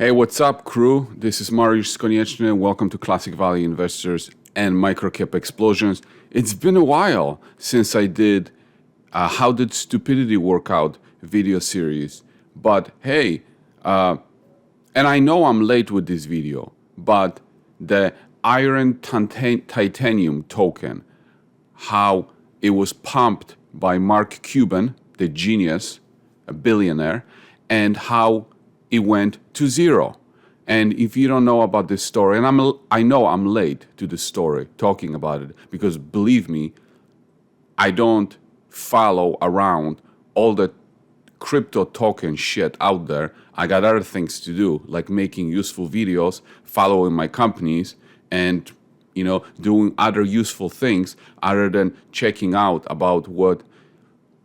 Hey, what's up, crew? This is Mariusz Konieczny, and welcome to Classic Value Investors and Microcap Explosions. It's been a while since I did How Did Stupidity Work Out video series. But hey, and I know I'm late with this video, but the iron titanium token, how it was pumped by Mark Cuban, the genius, a billionaire, and how it went to zero. And if you don't know about this story, and I know I'm late to the story talking about it, because believe me, I don't follow around all the crypto token shit out there. I got other things to do, like making useful videos, following my companies, and doing other useful things other than checking out about what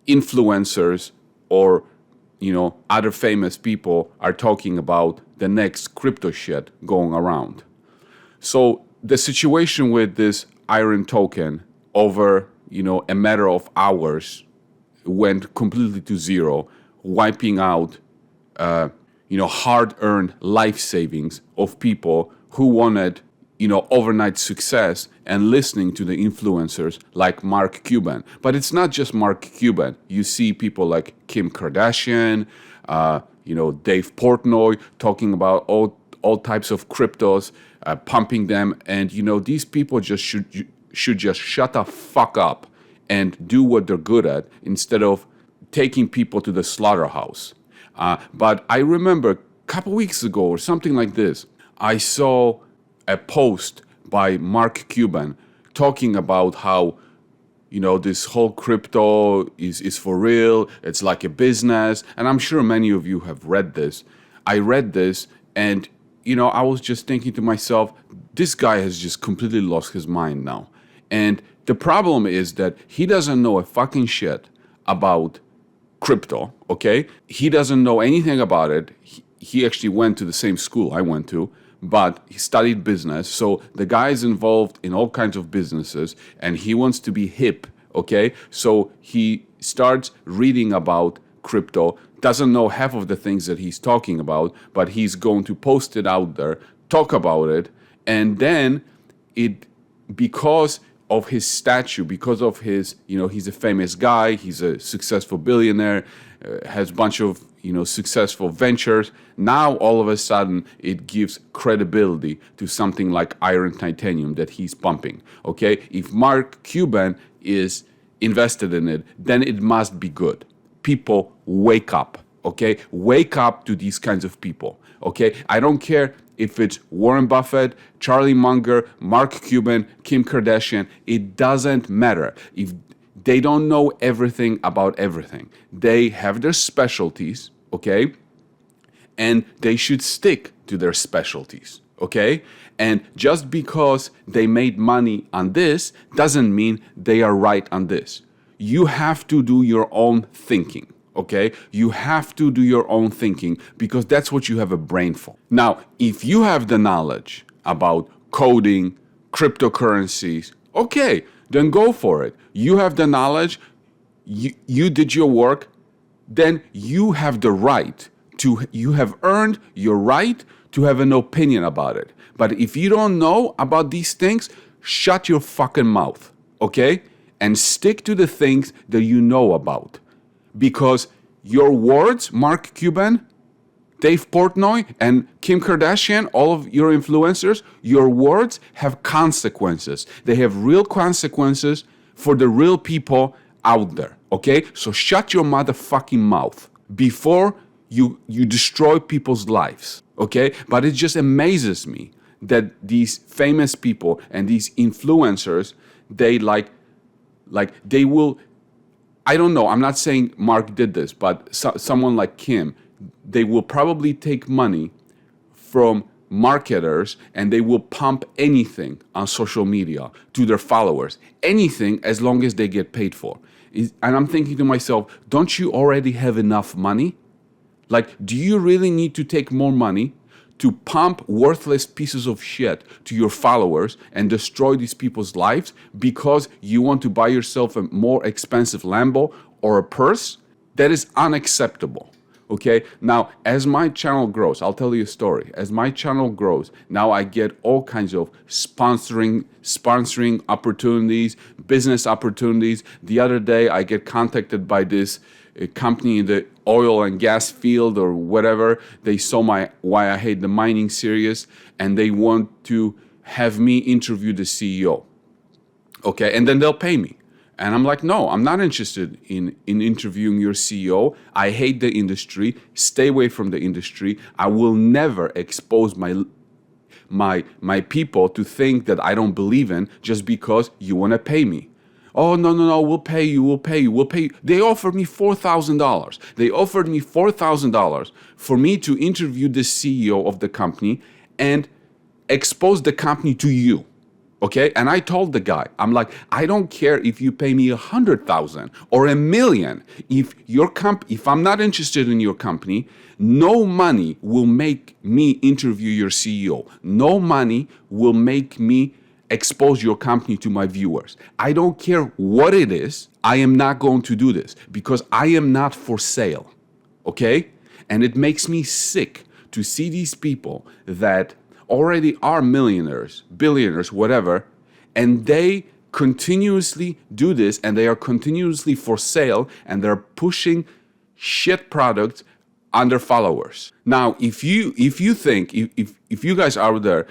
influencers or other famous people are talking about the next crypto shit going around. So the situation with this iron token over, a matter of hours went completely to zero, wiping out, hard-earned life savings of people who wanted, overnight success and listening to the influencers like Mark Cuban. But it's not just Mark Cuban. You see people like Kim Kardashian, Dave Portnoy talking about all types of cryptos, pumping them. And, these people just should just shut the fuck up and do what they're good at instead of taking people to the slaughterhouse. But I remember a couple weeks ago or something like this, I saw a post by Mark Cuban talking about how, this whole crypto is for real. It's like a business. And I'm sure many of you have read this. I read this and, I was just thinking to myself, this guy has just completely lost his mind now. And the problem is that he doesn't know a fucking shit about crypto, okay? He doesn't know anything about it. He actually went to the same school I went to, but he studied business. So the guy is involved in all kinds of businesses and he wants to be hip, okay? So he starts reading about crypto, doesn't know half of the things that he's talking about, but he's going to post it out there, talk about it, and then because of his stature, because of his, he's a famous guy, he's a successful billionaire, has a bunch of, successful ventures. Now, all of a sudden, it gives credibility to something like iron titanium that he's pumping, okay? If Mark Cuban is invested in it, then it must be good. People, wake up, okay? Wake up to these kinds of people, okay? I don't care if it's Warren Buffett, Charlie Munger, Mark Cuban, Kim Kardashian, it doesn't matter. If they don't know everything about everything, they have their specialties, okay? And they should stick to their specialties, okay? And just because they made money on this doesn't mean they are right on this. You have to do your own thinking. Okay, you have to do your own thinking because that's what you have a brain for. Now, if you have the knowledge about coding, cryptocurrencies, okay, then go for it. You have the knowledge, you did your work, then you have the right you have earned your right to have an opinion about it. But if you don't know about these things, shut your fucking mouth, okay? And stick to the things that you know about. Because your words, Mark Cuban, Dave Portnoy, and Kim Kardashian, all of your influencers, your words have consequences. They have real consequences for the real people out there, okay? So shut your motherfucking mouth before you destroy people's lives, okay? But it just amazes me that these famous people and these influencers, they they will, I don't know, I'm not saying Mark did this, but someone like Kim, they will probably take money from marketers and they will pump anything on social media to their followers. Anything as long as they get paid for. And I'm thinking to myself, don't you already have enough money? Like, do you really need to take more money to pump worthless pieces of shit to your followers and destroy these people's lives because you want to buy yourself a more expensive Lambo or a purse? That is unacceptable. Okay, now as my channel grows, I'll tell you a story. As my channel grows, now I get all kinds of sponsoring opportunities, business opportunities. The other day, I get contacted by this company in the oil and gas field or whatever. They saw my Why I Hate the Mining series, and they want to have me interview the CEO. Okay, and then they'll pay me. And I'm like, no, I'm not interested in interviewing your CEO. I hate the industry. Stay away from the industry. I will never expose my people to think that I don't believe in just because you want to pay me. Oh, no, we'll pay you. They offered me $4,000. They offered me $4,000 for me to interview the CEO of the company and expose the company to you. Okay, and I told the guy, I'm like, I don't care if you pay me 100,000 or 1,000,000. If I'm not interested in your company, no money will make me interview your CEO. No money will make me expose your company to my viewers. I don't care what it is. I am not going to do this because I am not for sale. Okay, and it makes me sick to see these people that already are millionaires, billionaires, whatever, and they continuously do this and they are continuously for sale and they're pushing shit products on their followers. Now, if you think, if you guys out there,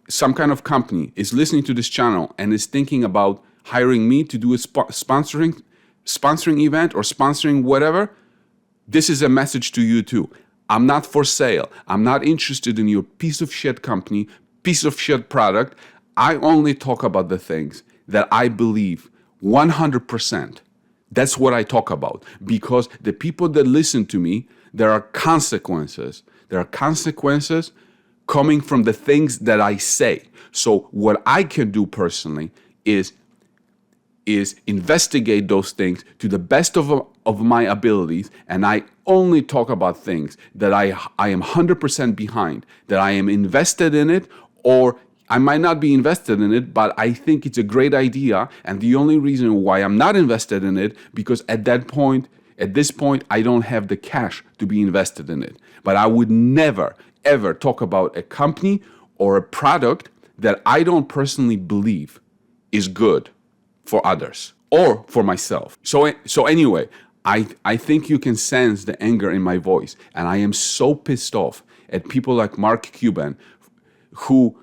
some kind of company is listening to this channel and is thinking about hiring me to do a sponsoring event or sponsoring whatever, this is a message to you too. I'm not for sale. I'm not interested in your piece of shit company, piece of shit product. I only talk about the things that I believe 100%. That's what I talk about. Because the people that listen to me, there are consequences. There are consequences coming from the things that I say. So what I can do personally is investigate those things to the best of my abilities, and I only talk about things that I am 100% behind, that I am invested in it, or I might not be invested in it, but I think it's a great idea, and the only reason why I'm not invested in it, because at this point, I don't have the cash to be invested in it. But I would never, ever talk about a company or a product that I don't personally believe is good for others or for myself. So anyway, I think you can sense the anger in my voice, and I am so pissed off at people like Mark Cuban who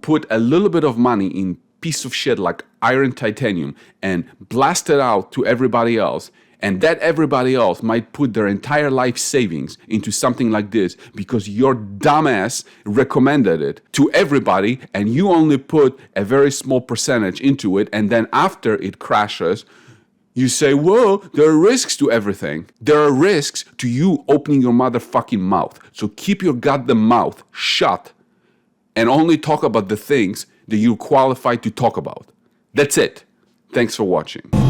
put a little bit of money in piece of shit like iron titanium and blast it out to everybody else, and that everybody else might put their entire life savings into something like this because your dumbass recommended it to everybody and you only put a very small percentage into it, and then after it crashes, you say, well, there are risks to everything. There are risks to you opening your motherfucking mouth. So keep your goddamn mouth shut and only talk about the things that you're qualified to talk about. That's it. Thanks for watching.